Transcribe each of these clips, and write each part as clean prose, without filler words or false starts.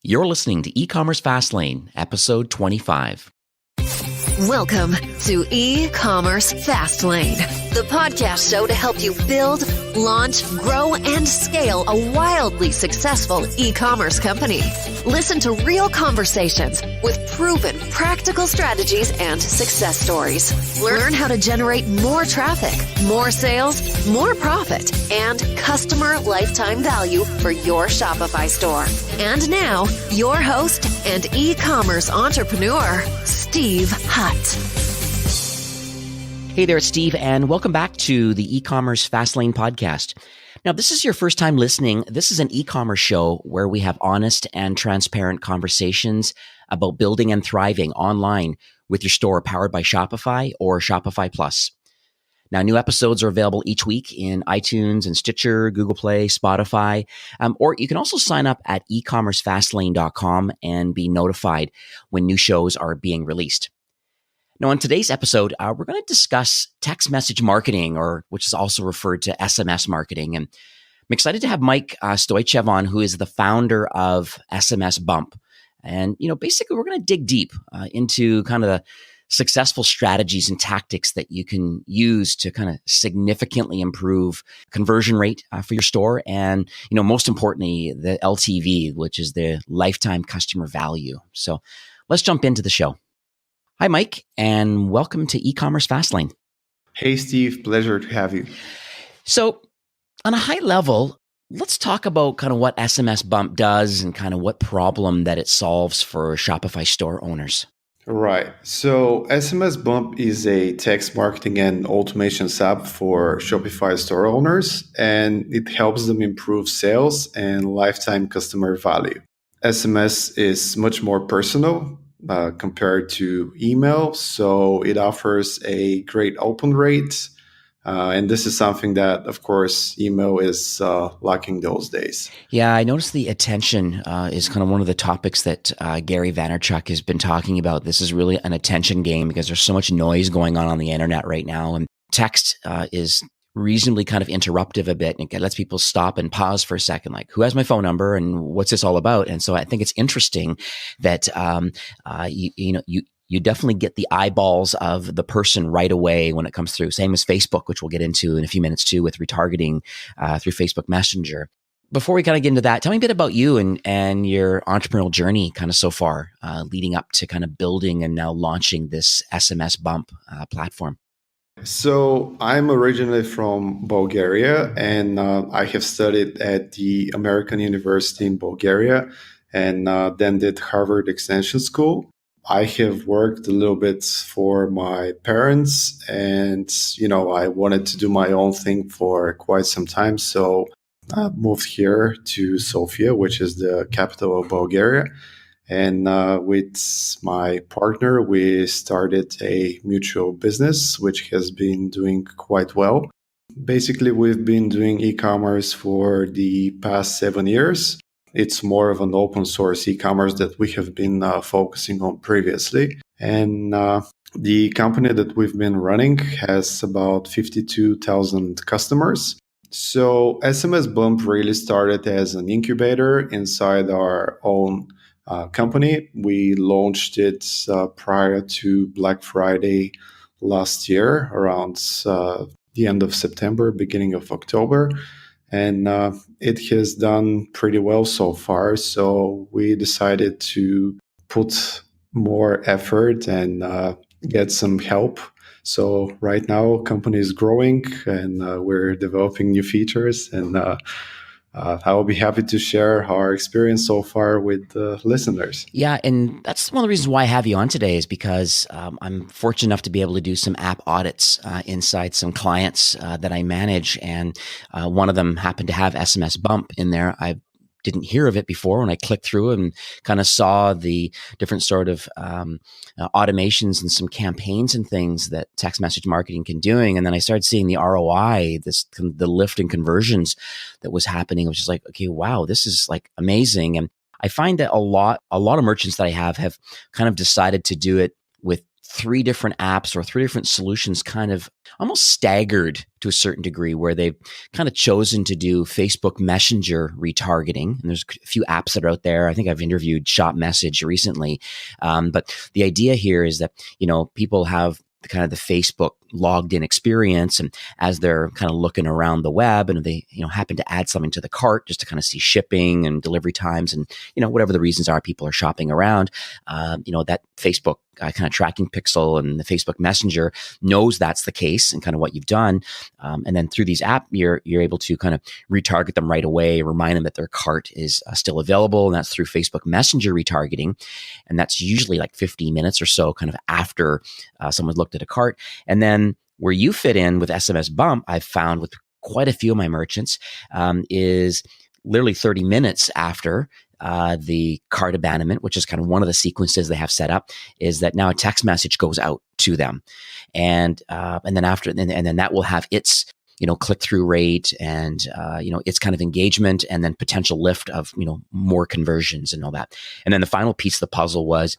You're listening to E-Commerce Fastlane, episode 25. Welcome to E-Commerce Fastlane, the podcast show to help you build, launch, grow, and scale a wildly successful e-commerce company. Listen to real conversations with proven practical strategies and success stories. Learn how to generate more traffic, more sales, more profit, and customer lifetime value for your Shopify store. And now, your host and e-commerce entrepreneur, Steve Hutt. Hey there, it's Steve, and welcome back to the E-Commerce Fastlane podcast. Now, if this is your first time listening, this is an e-commerce show where we have honest and transparent conversations about building and thriving online with your store powered by Shopify or Shopify Plus. Now, new episodes are available each week in iTunes and Stitcher, Google Play, Spotify, or you can also sign up at ecommercefastlane.com and be notified when new shows are being released. Now, on today's episode, we're going to discuss text message marketing, or which is also referred to SMS marketing. And I'm excited to have Mike Stoychev on, who is the founder of SMS Bump. And, basically, we're going to dig deep into kind of the successful strategies and tactics that you can use to kind of significantly improve conversion rate for your store. And, most importantly, the LTV, which is the lifetime customer value. So let's jump into the show. Hi, Mike, and welcome to E-Commerce Fastlane. Hey, Steve. Pleasure to have you. So on a high level, let's talk about kind of what SMS Bump does and kind of what problem that it solves for Shopify store owners. Right. So SMS Bump is a text marketing and automation app for Shopify store owners, and it helps them improve sales and lifetime customer value. SMS is much more personal compared to email, so it offers a great open rate. And this is something that, of course, email is lacking those days. Yeah, I noticed the attention is kind of one of the topics that Gary Vaynerchuk has been talking about. This is really an attention game because there's so much noise going on the internet right now. And text is reasonably kind of interruptive a bit, and it lets people stop and pause for a second, like, who has my phone number and what's this all about? And so I think it's interesting that you definitely get the eyeballs of the person right away when it comes through. Same as Facebook, which we'll get into in a few minutes too, with retargeting through Facebook Messenger. Before we kind of get into that, tell me a bit about you and your entrepreneurial journey kind of so far, leading up to kind of building and now launching this SMS Bump platform. So I'm originally from Bulgaria, and I have studied at the American University in Bulgaria, and then did Harvard Extension School. I have worked a little bit for my parents, and, I wanted to do my own thing for quite some time. So I moved here to Sofia, which is the capital of Bulgaria. And with my partner, we started a mutual business, which has been doing quite well. Basically, we've been doing e-commerce for the past 7 years. It's more of an open source e-commerce that we have been focusing on previously. And the company that we've been running has about 52,000 customers. So SMS Bump really started as an incubator inside our own company. We launched it prior to Black Friday last year, around the end of September, beginning of October. And it has done pretty well so far. So we decided to put more effort and get some help. So right now, company is growing, and we're developing new features. And I will be happy to share our experience so far with the listeners. Yeah, and that's one of the reasons why I have you on today is because I'm fortunate enough to be able to do some app audits inside some clients that I manage, and one of them happened to have SMS Bump in there. I didn't hear of it before when I clicked through and kind of saw the different sort of automations and some campaigns and things that text message marketing can doing. And then I started seeing the ROI, the lift in conversions that was happening, which is like, okay, wow, this is like amazing. And I find that a lot of merchants that I have kind of decided to do it with three different apps or three different solutions kind of almost staggered to a certain degree, where they've kind of chosen to do Facebook Messenger retargeting. And there's a few apps that are out there. I think I've interviewed Shop Message recently. But the idea here is that, people have kind of the Facebook logged in experience, and as they're kind of looking around the web and they happen to add something to the cart just to kind of see shipping and delivery times and whatever the reasons are, people are shopping around, that Facebook kind of tracking pixel and the Facebook Messenger knows that's the case and kind of what you've done, and then through these apps you're able to kind of retarget them right away, remind them that their cart is still available, and that's through Facebook Messenger retargeting, and that's usually like 15 minutes or so kind of after someone's looked at a cart. And then where you fit in with SMS Bump, I've found with quite a few of my merchants, is literally 30 minutes after the cart abandonment, which is kind of one of the sequences they have set up, is that now a text message goes out to them, and then after, and then that will have its click-through rate and its kind of engagement, and then potential lift of more conversions and all that. And then the final piece of the puzzle was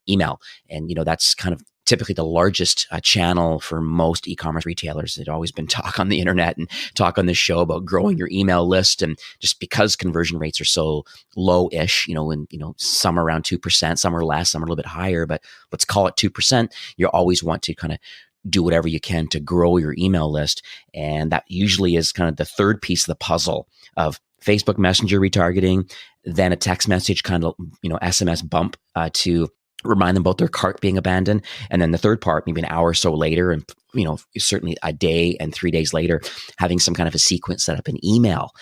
email, and that's kind of typically the largest channel for most e-commerce retailers. There's always been talk on the internet and talk on this show about growing your email list, and just because conversion rates are so low-ish, and some are around 2%, some are less, some are a little bit higher, but let's call it 2%. You always want to kind of do whatever you can to grow your email list, and that usually is kind of the third piece of the puzzle of Facebook Messenger retargeting, then a text message kind of SMS bump to remind them about their cart being abandoned. And then the third part, maybe an hour or so later, and certainly a day and 3 days later, having some kind of a sequence set up in email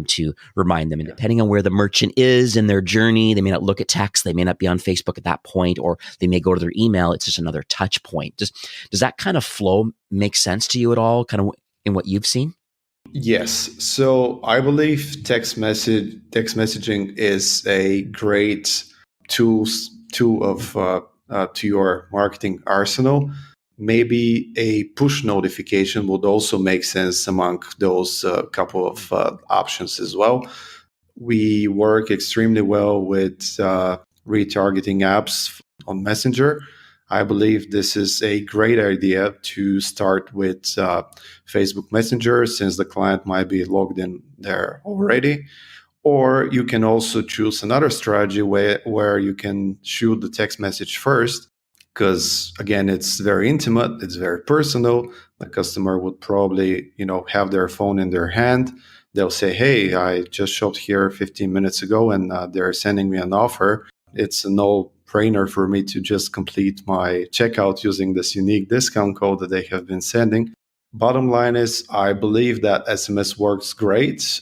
to remind them. And depending on where the merchant is in their journey, they may not look at text, they may not be on Facebook at that point, or they may go to their email. It's just another touch point. Does that kind of flow make sense to you at all, kind of in what you've seen? Yes. So I believe text messaging is a great tool to your marketing arsenal. Maybe a push notification would also make sense among those couple of options as well. We work extremely well with retargeting apps on Messenger. I believe this is a great idea to start with Facebook Messenger, since the client might be logged in there already. Or you can also choose another strategy where you can shoot the text message first, because again, it's very intimate, it's very personal. The customer would probably, have their phone in their hand. They'll say, "Hey, I just shopped here 15 minutes ago, and they're sending me an offer. It's a no-brainer for me to just complete my checkout using this unique discount code that they have been sending." Bottom line is, I believe that SMS works great,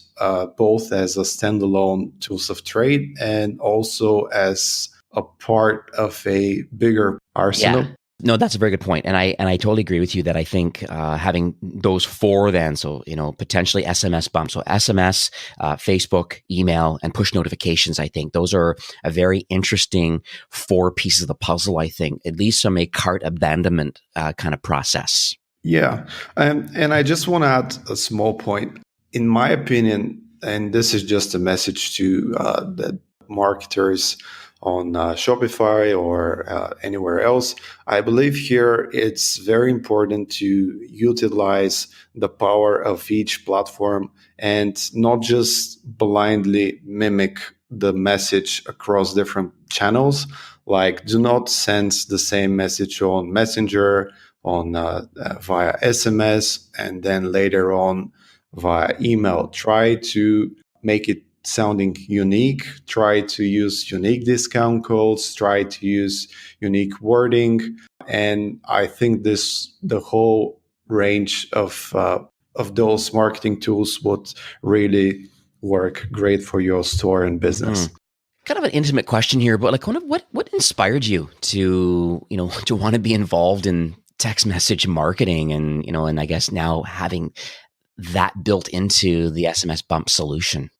both as a standalone tools of trade and also as a part of a bigger arsenal. Yeah. No, that's a very good point. And I totally agree with you that I think having those four then, so, potentially SMS bump. So SMS, Facebook, email, and push notifications, I think those are a very interesting four pieces of the puzzle, I think, at least from a cart abandonment kind of process. Yeah. And I just want to add a small point. In my opinion, and this is just a message to the marketers on Shopify or anywhere else, I believe here it's very important to utilize the power of each platform and not just blindly mimic the message across different channels. Like, do not send the same message on Messenger, on via SMS, and then later on via email. Try to make it sounding unique. Try to use unique discount codes. Try to use unique wording. And I think the whole range of those marketing tools would really work great for your store and business. Kind of an intimate question here, but what inspired you to want to be involved in text message marketing, and I guess now having that built into the SMS Bump solution?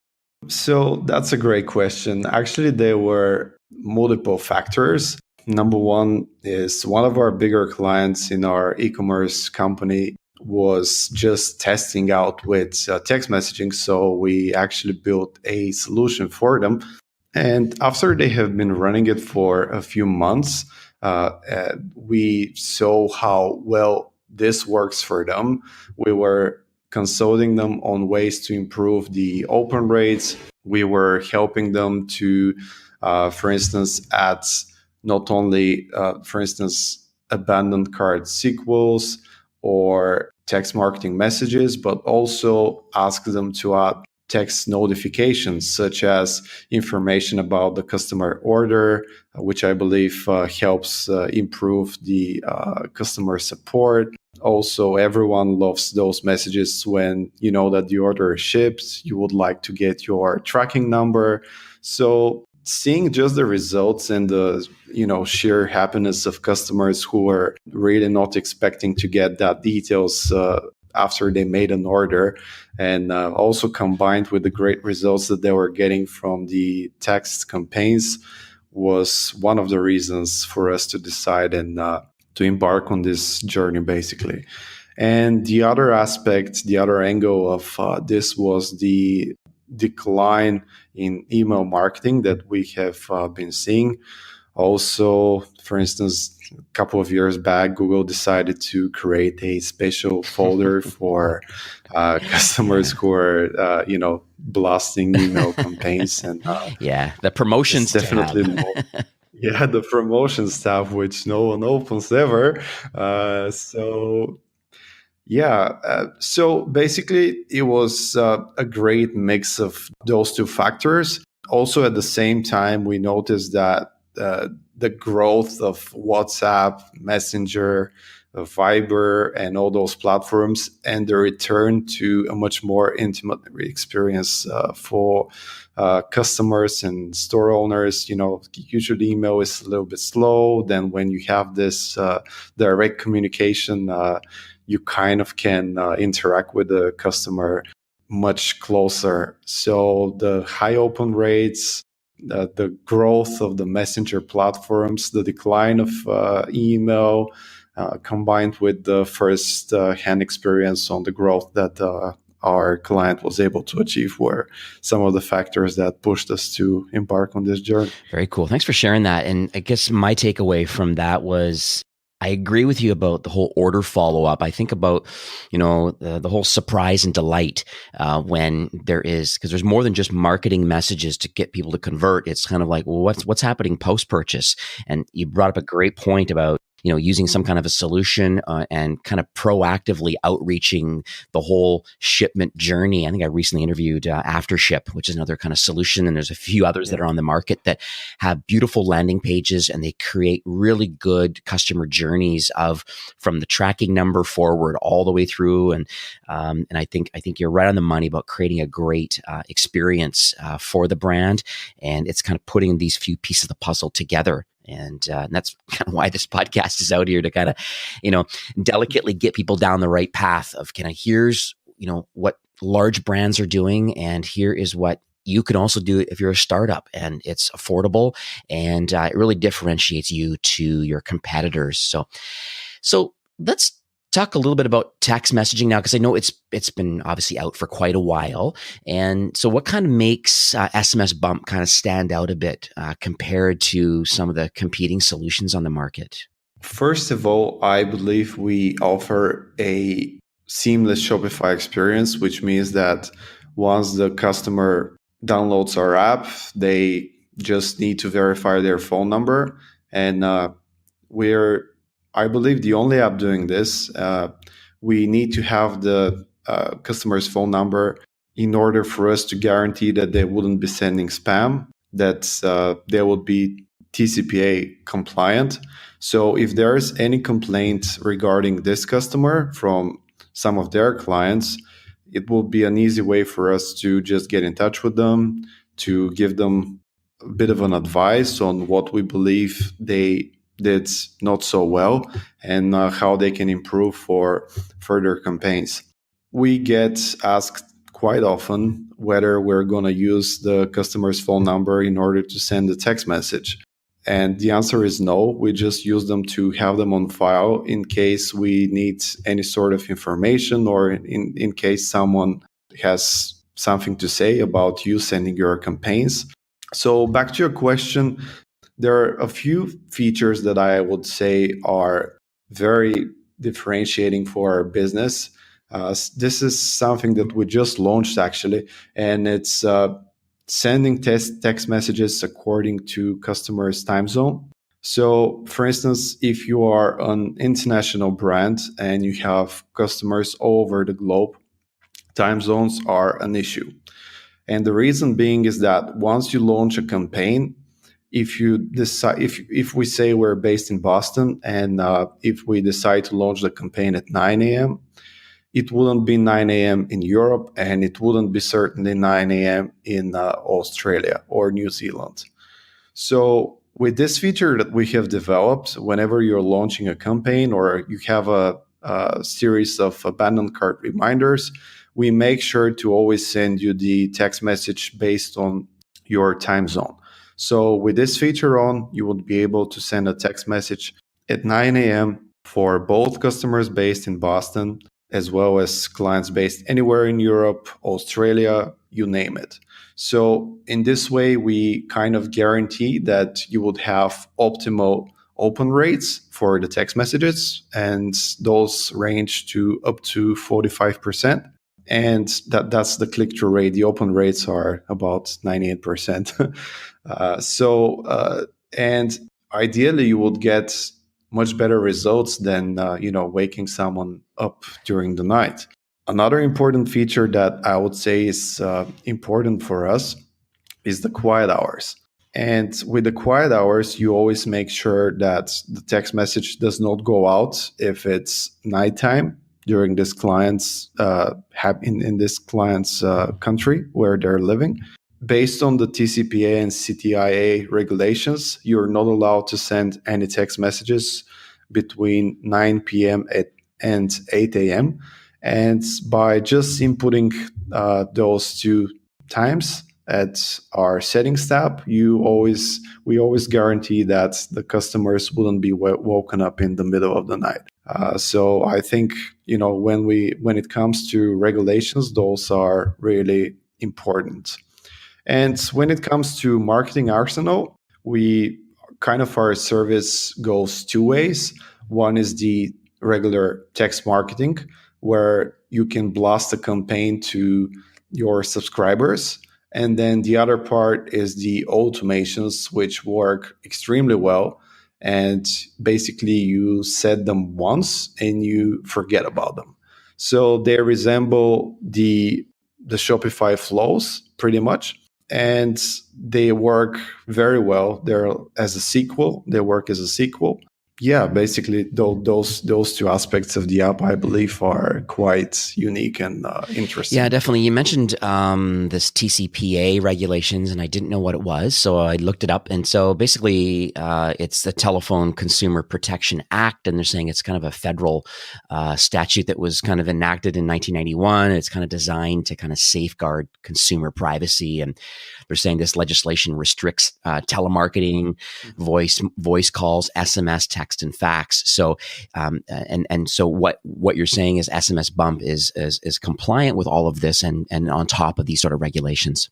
So that's a great question. Actually, there were multiple factors. Number one is one of our bigger clients in our e-commerce company was just testing out with text messaging. So we actually built a solution for them. And after they have been running it for a few months, we saw how well this works for them. We were consulting them on ways to improve the open rates. We were helping them to, for instance, add not only, for instance, abandoned cart sequels or text marketing messages, but also ask them to add text notifications, such as information about the customer order, which I believe helps improve the customer support. Also, everyone loves those messages when you know that the order is shipped, you would like to get your tracking number. So seeing just the results and the sheer happiness of customers who are really not expecting to get that details after they made an order, and also combined with the great results that they were getting from the text campaigns, was one of the reasons for us to decide and to embark on this journey, basically. And the other aspect, the other angle of this was the decline in email marketing that we have been seeing. Also, for instance, a couple of years back, Google decided to create a special folder for customers who are, blasting email campaigns. And the promotions definitely tab. more. Yeah, the promotions tab, which no one opens ever. So basically, it was a great mix of those two factors. Also, at the same time, we noticed that the growth of WhatsApp, Messenger, Viber, and all those platforms, and the return to a much more intimate experience for customers and store owners. Usually email is a little bit slow. Then when you have this direct communication, you kind of can interact with the customer much closer. So the high open rates, the growth of the messenger platforms, the decline of email, combined with the first-hand experience on the growth that our client was able to achieve, were some of the factors that pushed us to embark on this journey. Very cool. Thanks for sharing that. And I guess my takeaway from that was, I agree with you about the whole order follow-up. I think about, the whole surprise and delight when there is, because there's more than just marketing messages to get people to convert. It's kind of like, well, what's happening post-purchase? And you brought up a great point about, using some kind of a solution and kind of proactively outreaching the whole shipment journey. I think I recently interviewed Aftership, which is another kind of solution. And there's a few others that are on the market that have beautiful landing pages, and they create really good customer journeys from the tracking number forward all the way through. And I think you're right on the money about creating a great experience for the brand. And it's kind of putting these few pieces of the puzzle together. And that's kind of why this podcast is out here, to kind of, delicately get people down the right path of here's, what large brands are doing, and here is what you can also do if you're a startup, and it's affordable, and it really differentiates you to your competitors. So let's talk a little bit about text messaging now, because I know it's been obviously out for quite a while. And so what kind of makes SMS Bump kind of stand out a bit compared to some of the competing solutions on the market? First of all, I believe we offer a seamless Shopify experience, which means that once the customer downloads our app, they just need to verify their phone number. And we're, I believe, the only app doing this. We need to have the customer's phone number in order for us to guarantee that they wouldn't be sending spam, that they would be TCPA compliant. So if there is any complaint regarding this customer from some of their clients, it will be an easy way for us to just get in touch with them, to give them a bit of an advice on what we believe they did not so well, and how they can improve for further campaigns. We get asked quite often whether we're going to use the customer's phone number in order to send a text message. And the answer is no. We just use them to have them on file in case we need any sort of information, or in case someone has something to say about you sending your campaigns. So back to your question, There are a few features that I would say are very differentiating for our business. This is something that we just launched actually, and it's sending text messages according to customers' time zone. So, for instance, if you are an international brand and you have customers all over the globe, time zones are an issue. And the reason being is that once you launch a campaign, if you decide, if we say we're based in Boston, and if we decide to launch the campaign at 9 a.m., it wouldn't be 9 a.m. in Europe, and it wouldn't be certainly 9 a.m. in Australia or New Zealand. So with this feature that we have developed, whenever you're launching a campaign or you have a series of abandoned cart reminders, we make sure to always send you the text message based on your time zone. So with this feature on, you will be able to send a text message at 9 a.m. for both customers based in Boston, as well as clients based anywhere in Europe, Australia, you name it. So in this way, we kind of guarantee that you would have optimal open rates for the text messages, and those range to up to 45%. And that's the click-through rate. The open rates are about 98%. And ideally, you would get much better results than waking someone up during the night. Another important feature that I would say is important for us is the quiet hours. And with the quiet hours, you always make sure that the text message does not go out if it's nighttime during this client's in this client's country where they're living. Based on the TCPA and CTIA regulations, you're not allowed to send any text messages between 9 p.m. and 8 a.m. And by just inputting those two times at our settings tab, we always guarantee that the customers wouldn't be woken up in the middle of the night. So I think when it comes to regulations, those are really important. And when it comes to marketing arsenal, our service goes two ways. One is the regular text marketing, where you can blast a campaign to your subscribers. And then the other part is the automations, which work extremely well. And basically you set them once and you forget about them. So they resemble the Shopify flows pretty much. And they work very well. They work as a sequel. Yeah, basically those two aspects of the app, I believe, are quite unique and interesting. Yeah, definitely. You mentioned this TCPA regulations, and I didn't know what it was, so I looked it up. And so basically, it's the Telephone Consumer Protection Act, and they're saying it's kind of a federal statute that was kind of enacted in 1991. It's kind of designed to kind of safeguard consumer privacy, and they're saying this legislation restricts telemarketing, voice calls, SMS, text, and fax. So, so what you're saying is SMS Bump is compliant with all of this and on top of these sort of regulations.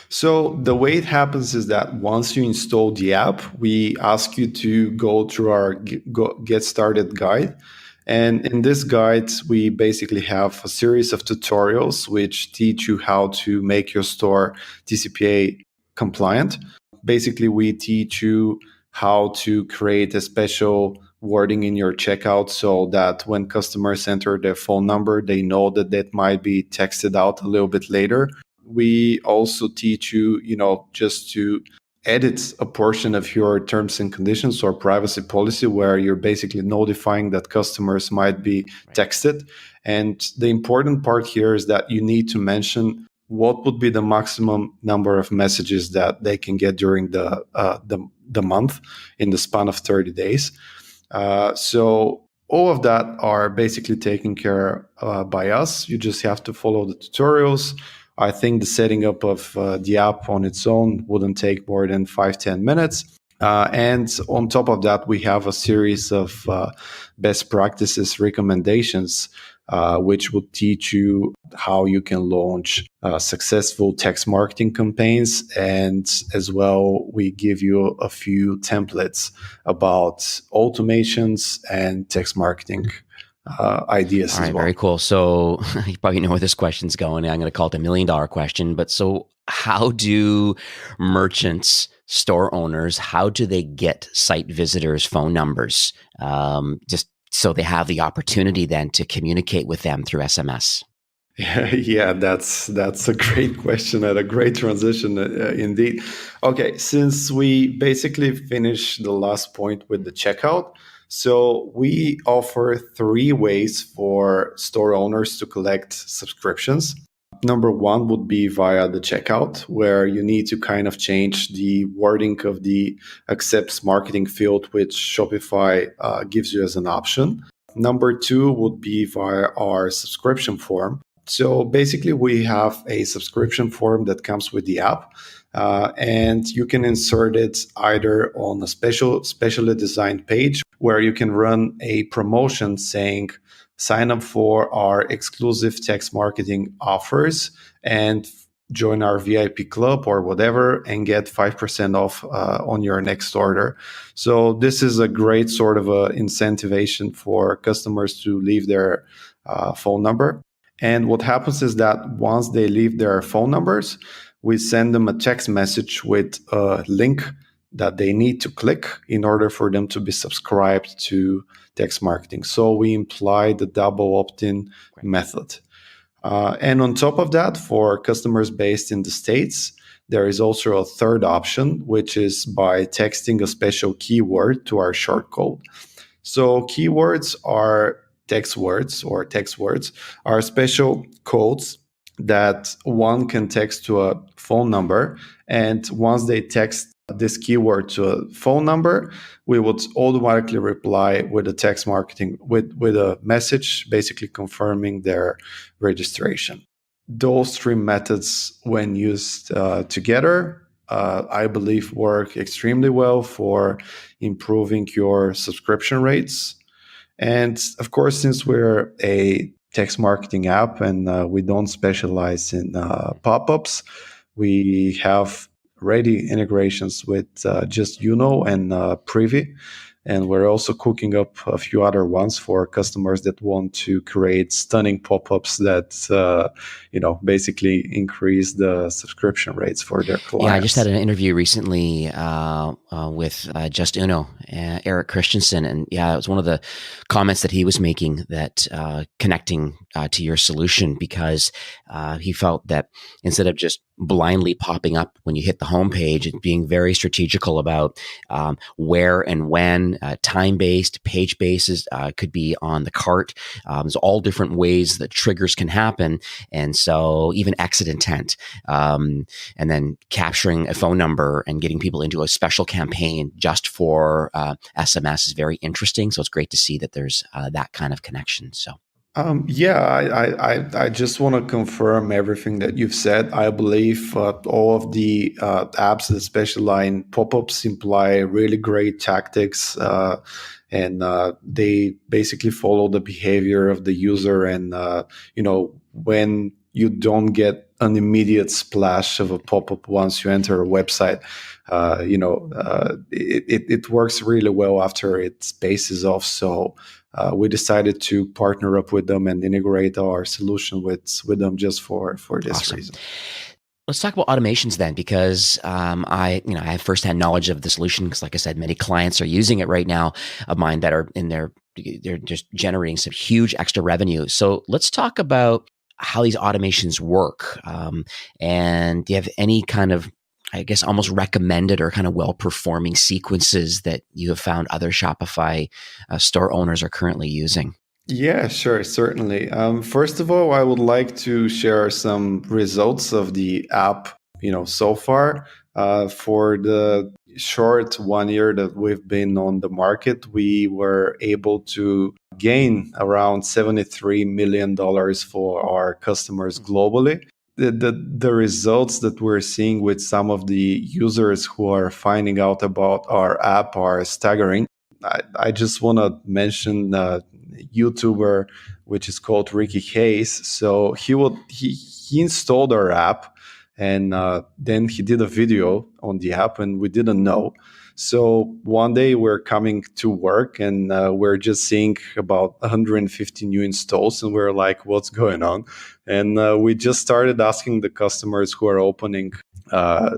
So the way it happens is that once you install the app, we ask you to go through our Get Started guide. And in this guide, we basically have a series of tutorials which teach you how to make your store TCPA compliant. Basically, we teach you how to create a special wording in your checkout so that when customers enter their phone number, they know that might be texted out a little bit later. We also teach you, just to edit a portion of your terms and conditions or privacy policy where you're basically notifying that customers might be texted. And the important part here is that you need to mention what would be the maximum number of messages that they can get during the month in the span of 30 days. So all of that are basically taken care by us. You just have to follow the tutorials. I think the setting up of the app on its own wouldn't take more than 5-10 minutes. And on top of that, we have a series of best practices recommendations which will teach you how you can launch successful text marketing campaigns. And as well, we give you a few templates about automations and text marketing ideas All right, as well. very cool. So you probably know where this question's going. I'm going to call it $1 million question. But so how do merchants, store owners, how do they get site visitors' phone numbers? Just so they have the opportunity then to communicate with them through SMS. Yeah, that's a great question and a great transition indeed. Okay, since we basically finished the last point with the checkout, so we offer 3 ways for store owners to collect subscriptions. Number 1 would be via the checkout, where you need to kind of change the wording of the accepts marketing field, which Shopify gives you as an option. Number 2 would be via our subscription form. So basically, we have a subscription form that comes with the app, and you can insert it either on a specially designed page where you can run a promotion saying, sign up for our exclusive text marketing offers and join our VIP club or whatever and get 5% off on your next order. So this is a great sort of a incentivation for customers to leave their phone number. And what happens is that once they leave their phone numbers, we send them a text message with a link that they need to click in order for them to be subscribed to text marketing. So we imply the double opt-in method. And on top of that, for customers based in the States, there is also a third option, which is by texting a special keyword to our short code. So keywords are text words are special codes that one can text to a phone number. And once they text this keyword to a phone number, we would automatically reply with a text marketing, with a message basically confirming their registration. Those 3 methods, when used together, I believe work extremely well for improving your subscription rates. And of course, since we're a text marketing app and we don't specialize in pop-ups, we have ready integrations with just and Privy. And we're also cooking up a few other ones for customers that want to create stunning pop-ups that, basically increase the subscription rates for their clients. Yeah, I just had an interview recently with Just Eric Christensen. And yeah, it was one of the comments that he was making that connecting to your solution, because he felt that instead of just blindly popping up when you hit the homepage and being very strategical about where and when, time-based, page-based, could be on the cart. There's all different ways that triggers can happen. And so even exit intent, and then capturing a phone number and getting people into a special campaign just for SMS is very interesting. So it's great to see that there's that kind of connection. So. I just want to confirm everything that you've said. I believe all of the apps that specialize in pop-ups imply really great tactics, and they basically follow the behavior of the user. And when you don't get an immediate splash of a pop-up once you enter a website, it works really well after it spaces off. So we decided to partner up with them and integrate our solution with them just for this reason. Let's talk about automations then, because I have firsthand knowledge of the solution, because like I said, many clients are using it right now of mine that are they're just generating some huge extra revenue. So let's talk about how these automations work. And do you have any kind of, I guess, almost recommended or kind of well-performing sequences that you have found other Shopify store owners are currently using? Yeah, sure, certainly. First of all, I would like to share some results of the app, so far. For the short 1 year that we've been on the market, we were able to gain around $73 million for our customers globally. The results that we're seeing with some of the users who are finding out about our app are staggering. I just want to mention a YouTuber which is called Ricky Hayes. So he installed our app, and then he did a video on the app, and we didn't know. So one day we're coming to work, and we're just seeing about 150 new installs, and we're like, "What's going on?" And we just started asking the customers who are opening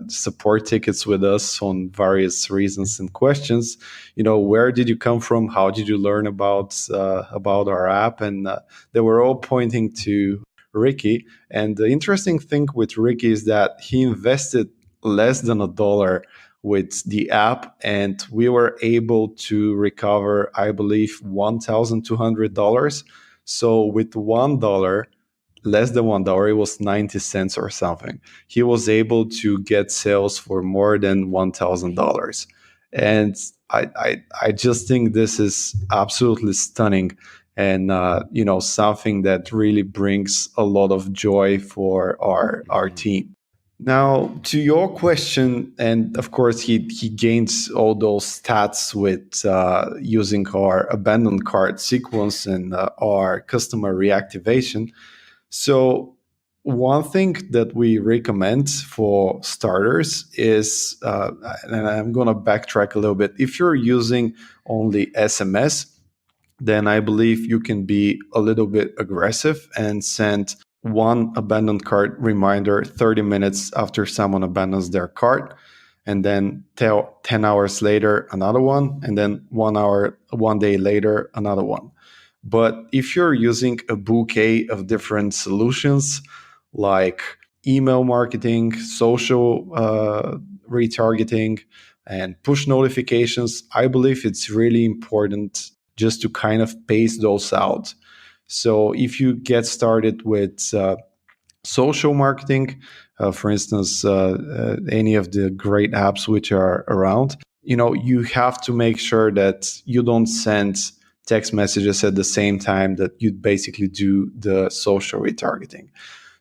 support tickets with us on various reasons and questions. Where did you come from? How did you learn about our app? And they were all pointing to Ricky. And the interesting thing with Ricky is that he invested less than $1 with the app, and we were able to recover, I believe, $1,200. So with $1, less than $1, it was 90 cents or something. He was able to get sales for more than $1,000. And I just think this is absolutely stunning, and something that really brings a lot of joy for our team. Now, to your question, and of course, he gains all those stats with using our abandoned cart sequence and our customer reactivation. So one thing that we recommend for starters is, and I'm going to backtrack a little bit. If you're using only SMS, then I believe you can be a little bit aggressive and send one abandoned cart reminder 30 minutes after someone abandons their cart, and then 10 hours later, another one, and then 1 day later, another one. But if you're using a bouquet of different solutions like email marketing, social retargeting, and push notifications, I believe it's really important just to kind of pace those out. So if you get started with social marketing, for instance, any of the great apps which are around, you have to make sure that you don't send text messages at the same time that you basically do the social retargeting.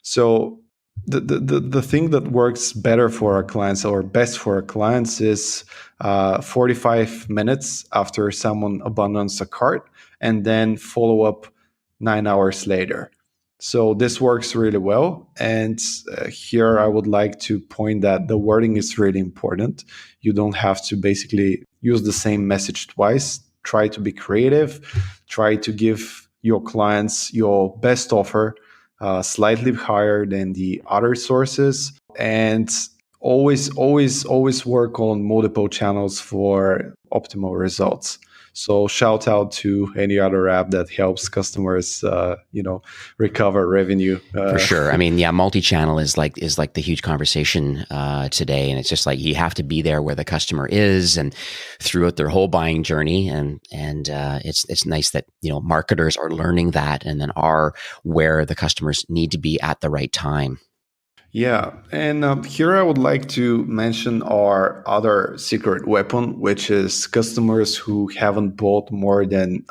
So the thing that works better for our clients, or best for our clients, is 45 minutes after someone abandons a cart, and then follow up 9 hours later. So this works really well. And here I would like to point that the wording is really important. You don't have to basically use the same message twice. Try to be creative. Try to give your clients your best offer, slightly higher than the other sources. And always work on multiple channels for optimal results. So shout out to any other app that helps customers, recover revenue. For sure. I mean, yeah, multi-channel is like the huge conversation today, and it's just like you have to be there where the customer is and throughout their whole buying journey. And it's nice that marketers are learning that and then are where the customers need to be at the right time. Yeah, and here I would like to mention our other secret weapon, which is customers who haven't bought more than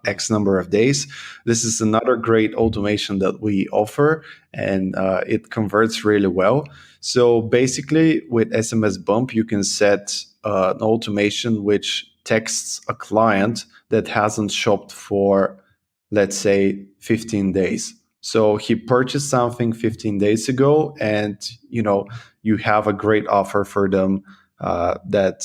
X number of days. This is another great automation that we offer, and it converts really well. So basically, with SMS Bump, you can set an automation which texts a client that hasn't shopped for, let's say, 15 days. So he purchased something 15 days ago, and you have a great offer for them that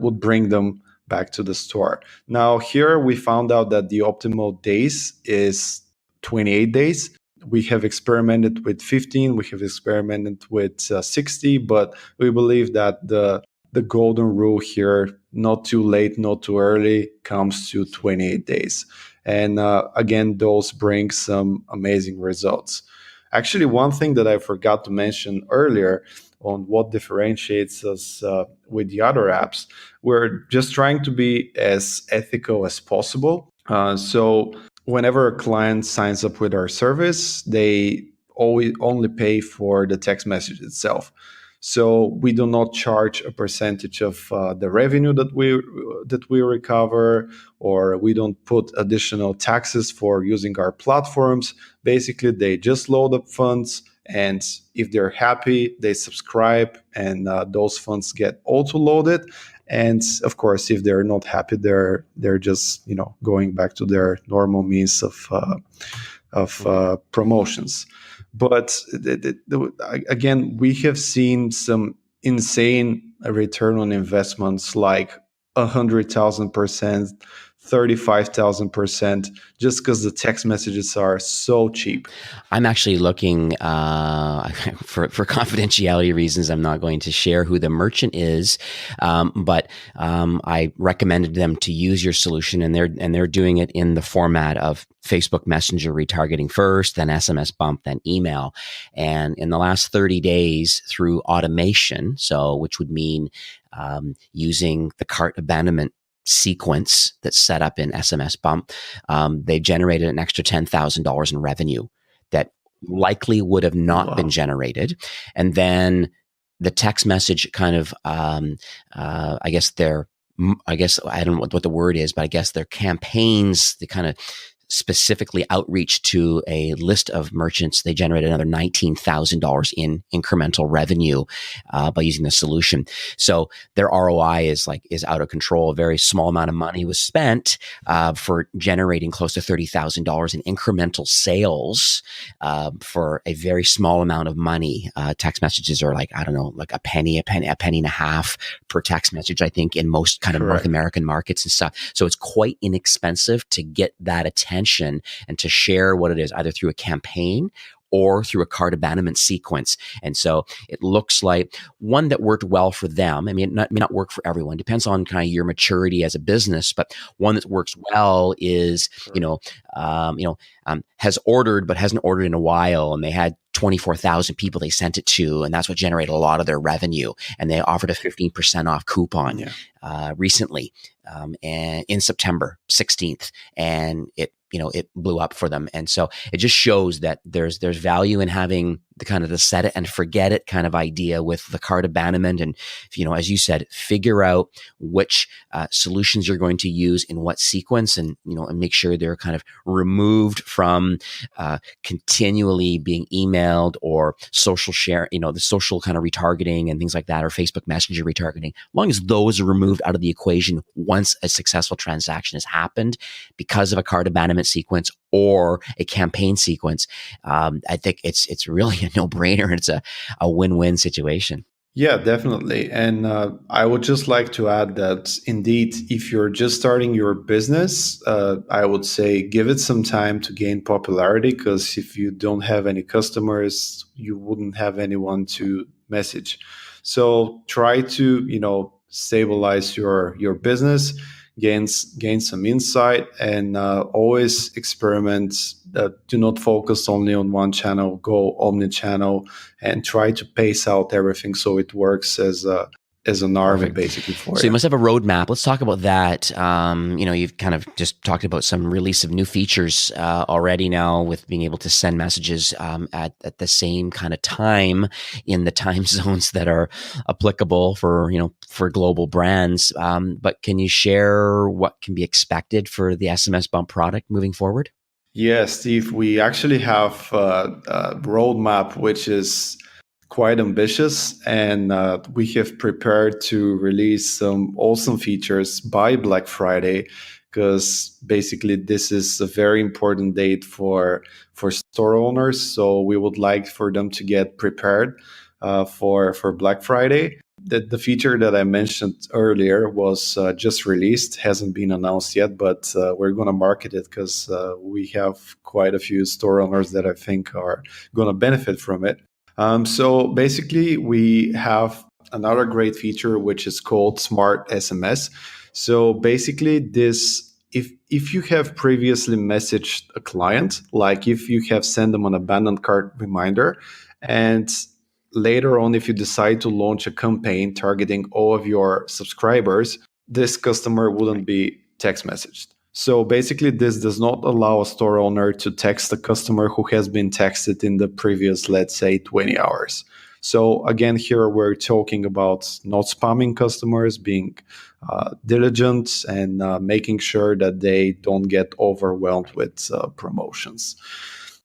would bring them back to the store. Now here we found out that the optimal days is 28 days. We have experimented with 15, we have experimented with 60, but we believe that the golden rule here, not too late, not too early, comes to 28 days. And again, those bring some amazing results. Actually, one thing that I forgot to mention earlier on what differentiates us with the other apps, we're just trying to be as ethical as possible. So whenever a client signs up with our service, they always only pay for the text message itself. So we do not charge a percentage of the revenue that we recover, or we don't put additional taxes for using our platforms. Basically, they just load up funds, and if they're happy, they subscribe, and those funds get auto-loaded. And of course, if they're not happy, they're just going back to their normal means of promotions. But again, we have seen some insane return on investments, like 100,000%, 35,000%, just because the text messages are so cheap. I'm actually looking for confidentiality reasons. I'm not going to share who the merchant is, but I recommended them to use your solution, and they're doing it in the format of Facebook Messenger retargeting first, then SMS Bump, then email. And in the last 30 days, through automation, which would mean using the cart abandonment sequence that's set up in SMS Bump, they generated an extra $10,000 in revenue that likely would have not been generated. And then the text message kind of, I guess I don't know what the word is, but I guess their campaigns, the kind of specifically outreach to a list of merchants, they generated another $19,000 in incremental revenue by using the solution. So their ROI is out of control. A very small amount of money was spent for generating close to $30,000 in incremental sales for a very small amount of money. Text messages are like a penny and a half per text message, I think, in most kind of North American markets and stuff. So it's quite inexpensive to get that attention and to share what it is, either through a campaign or through a cart abandonment sequence. And so it looks like one that worked well for them. I mean, it may not work for everyone. Depends on kind of your maturity as a business, but one that works well is, has ordered but hasn't ordered in a while, and they had 24,000 people they sent it to, and that's what generated a lot of their revenue. And they offered a 15% off coupon recently, and in September 16th, and it blew up for them. And so it just shows that there's value in having the kind of the set it and forget it kind of idea with the cart abandonment. And, as you said, figure out which solutions you're going to use in what sequence, and, and make sure they're kind of removed from continually being emailed or social share, the social kind of retargeting and things like that, or Facebook Messenger retargeting. As long as those are removed out of the equation once a successful transaction has happened because of a cart abandonment sequence or a campaign sequence, I think it's really a no-brainer. It's a win-win situation. Yeah, definitely. And I would just like to add that indeed, if you're just starting your business, I would say give it some time to gain popularity, because if you don't have any customers, you wouldn't have anyone to message. So try to, stabilize your business, gain some insight, and always experiment. Do not focus only on one channel, go omni-channel, and try to pace out everything so it works as an army basically for you. So you must have a roadmap. Let's talk about that. You've kind of just talked about some release of new features already now, with being able to send messages at the same kind of time in the time zones that are applicable for global brands. But can you share what can be expected for the SMS Bump product moving forward? Yes, Steve, we actually have a roadmap which is quite ambitious, and we have prepared to release some awesome features by Black Friday, because basically this is a very important date for store owners. So we would like for them to get prepared for Black Friday. The feature that I mentioned earlier was just released, hasn't been announced yet, but we're going to market it because we have quite a few store owners that I think are going to benefit from it. So basically, we have another great feature, which is called Smart SMS. So basically, if you have previously messaged a client, like if you have sent them an abandoned cart reminder, and later on, if you decide to launch a campaign targeting all of your subscribers, this customer wouldn't be text messaged. So basically, this does not allow a store owner to text a customer who has been texted in the previous, let's say, 20 hours. So again, here we're talking about not spamming customers, being diligent, and making sure that they don't get overwhelmed with promotions.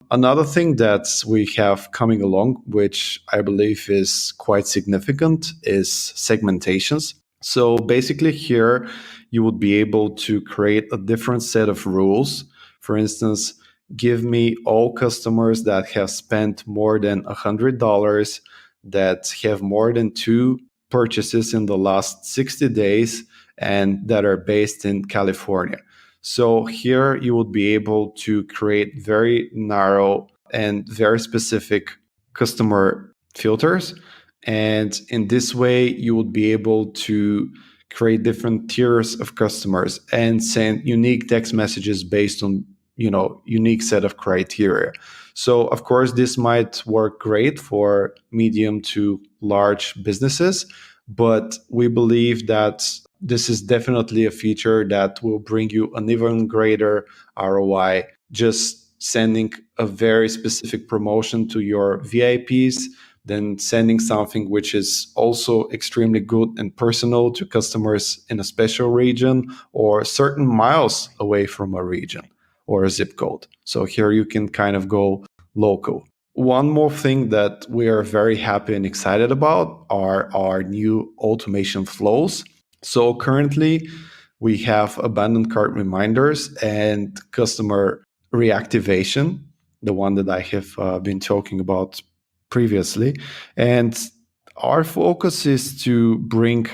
Another thing that we have coming along, which I believe is quite significant, is segmentations. So basically here you would be able to create a different set of rules. For instance, give me all customers that have spent more than $100, that have more than two purchases in the last 60 days, and that are based in California. So here you would be able to create very narrow and very specific customer filters. And in this way, you would be able to create different tiers of customers and send unique text messages based on, unique set of criteria. So of course, this might work great for medium to large businesses, but we believe that this is definitely a feature that will bring you an even greater ROI. Just sending a very specific promotion to your VIPs, then sending something which is also extremely good and personal to customers in a special region or certain miles away from a region or a zip code. So here you can kind of go local. One more thing that we are very happy and excited about are our new automation flows. So currently we have abandoned cart reminders and customer reactivation, the one that I have been talking about previously. And our focus is to bring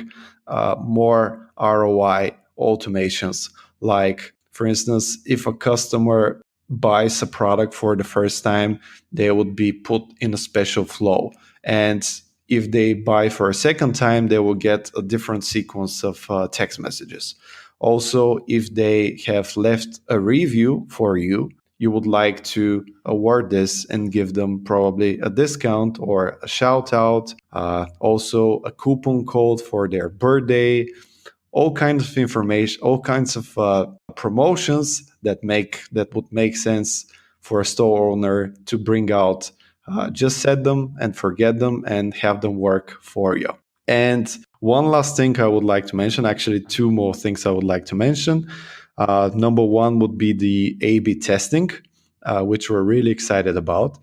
more ROI automations. Like, for instance, if a customer buys a product for the first time, they would be put in a special flow. And if they buy for a second time, they will get a different sequence of text messages. Also, if they have left a review for you, you would like to award this and give them probably a discount or a shout out, also a coupon code for their birthday, all kinds of information, all kinds of promotions that would make sense for a store owner to bring out. Just set them and forget them and have them work for you. And one last thing I would like to mention, actually two more things I would like to mention. Number one would be the A/B testing, which we're really excited about.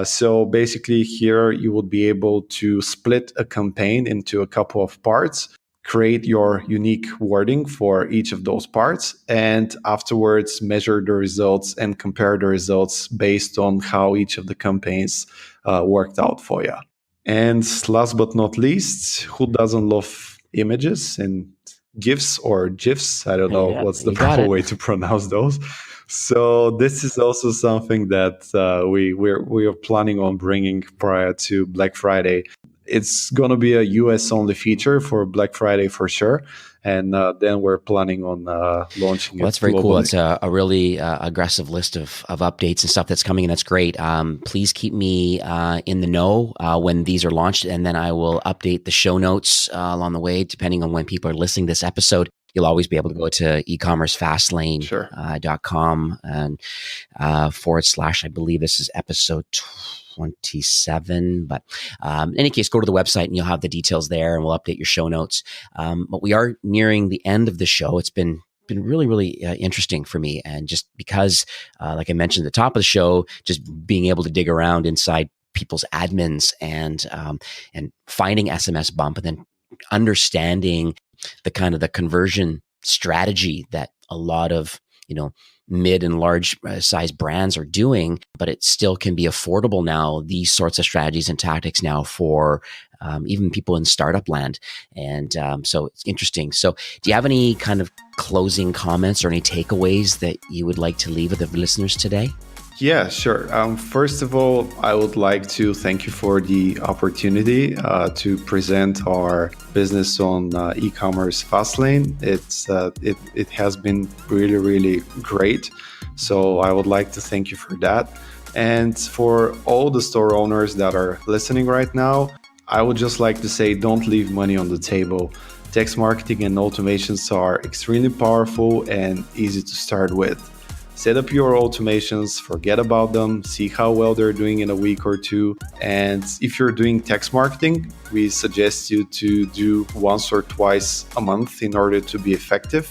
So basically here you would be able to split a campaign into a couple of parts, create your unique wording for each of those parts, and afterwards measure the results and compare the results based on how each of the campaigns worked out for you. And last but not least, who doesn't love images and GIFs or GIFs? I don't know what's the proper way to pronounce those. So this is also something that we are planning on bringing prior to Black Friday. It's going to be a US only feature for Black Friday for sure. And then we're planning on launching it. That's very globally. cool. It's a really aggressive list of updates and stuff that's coming, and that's great. Please keep me in the know when these are launched, and then I will update the show notes along the way, depending on when people are listening to this episode. You'll always be able to go to ecommercefastlane.com and / I believe this is episode 27. But in any case, go to the website and you'll have the details there, and we'll update your show notes. But we are nearing the end of the show. It's been really, really interesting for me. And just because, like I mentioned at the top of the show, just being able to dig around inside people's admins and finding SMS Bump and then understanding the kind of the conversion strategy that a lot of, mid and large size brands are doing, but it still can be affordable now, these sorts of strategies and tactics now for even people in startup land. And so it's interesting. So do you have any kind of closing comments or any takeaways that you would like to leave with the listeners today? Yeah, sure. First of all, I would like to thank you for the opportunity to present our business on e-commerce Fastlane. It has been really, really great. So I would like to thank you for that. And for all the store owners that are listening right now, I would just like to say, don't leave money on the table. Text marketing and automations are extremely powerful and easy to start with. Set up your automations, forget about them, see how well they're doing in a week or two. And if you're doing text marketing, we suggest you to do once or twice a month in order to be effective.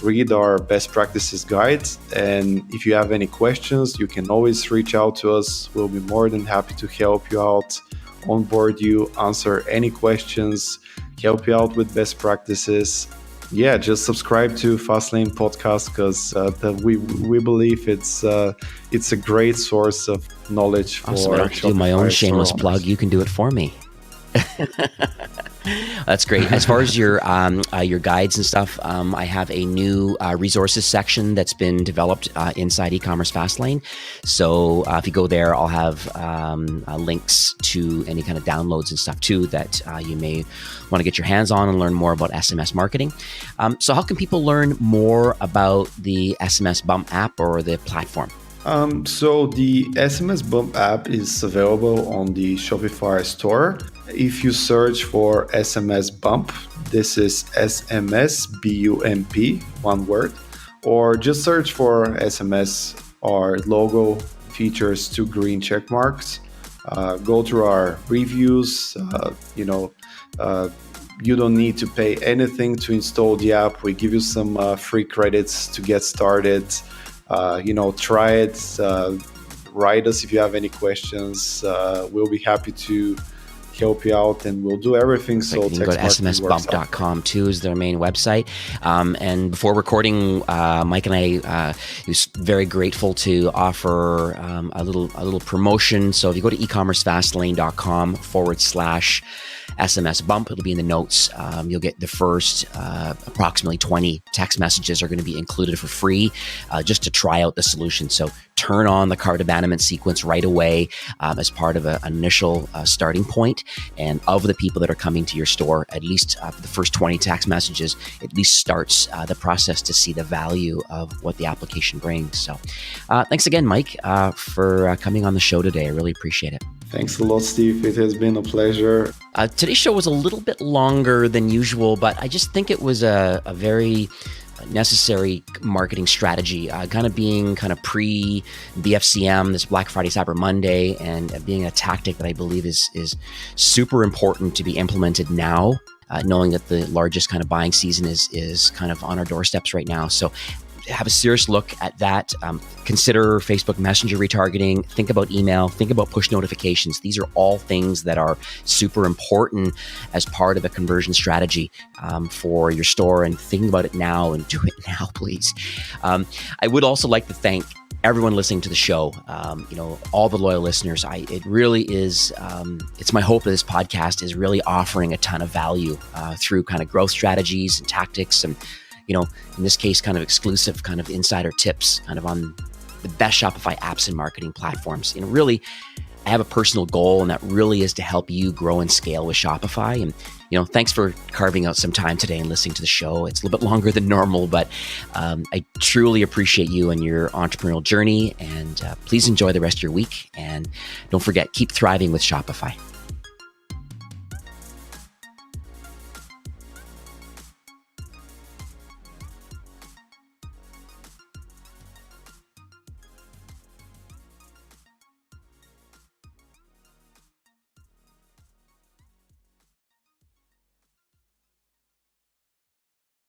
Read our best practices guide. And if you have any questions, you can always reach out to us. We'll be more than happy to help you out, onboard you, answer any questions. help you out with best practices. Yeah, just subscribe to Fastlane Podcast because we believe it's a great source of knowledge for awesome. I don't have to do my own shameless plug. You can do it for me. That's great. As far as your guides and stuff, I have a new resources section that's been developed inside e-commerce Fastlane. So if you go there, I'll have links to any kind of downloads and stuff too that you may want to get your hands on and learn more about SMS marketing. So how can people learn more about the SMS Bump app or the platform? So the SMS Bump app is available on the Shopify store. If you search for SMS Bump, this is SMSBump, one word, or just search for SMS. Our logo features 2 green check marks. Go through our reviews. You don't need to pay anything to install the app. We give you some free credits to get started. Try it, write us if you have any questions. We'll be happy to help you out, and we'll do everything. So you can go to SMSBump.com too is their main website. And before recording, Mike and I was very grateful to offer a little promotion. So if you go to ecommercefastlane.com/SMS Bump, it'll be in the notes. You'll get the first approximately 20 text messages are going to be included for free just to try out the solution. So turn on the cart abandonment sequence right away as part of an initial starting point. And of the people that are coming to your store, at least the first 20 text messages, at least starts the process to see the value of what the application brings. So thanks again, Mike, for coming on the show today. I really appreciate it. Thanks a lot, Steve. It has been a pleasure. Today's show was a little bit longer than usual, but I just think it was a very necessary marketing strategy, kind of being kind of pre-BFCM, this Black Friday, Cyber Monday, and being a tactic that I believe is super important to be implemented now, knowing that the largest kind of buying season is kind of on our doorsteps right now. So have a serious look at that. Consider Facebook Messenger retargeting. Think about email. Think about push notifications. These are all things that are super important as part of a conversion strategy for your store. And think about it now and do it now, please. I would also like to thank everyone listening to the show, all the loyal listeners. It really is, it's my hope that this podcast is really offering a ton of value through kind of growth strategies and tactics and, in this case, kind of exclusive kind of insider tips kind of on the best Shopify apps and marketing platforms. Really, I have a personal goal, and that really is to help you grow and scale with Shopify. And, thanks for carving out some time today and listening to the show. It's a little bit longer than normal, but I truly appreciate you and your entrepreneurial journey. And please enjoy the rest of your week. And don't forget, keep thriving with Shopify.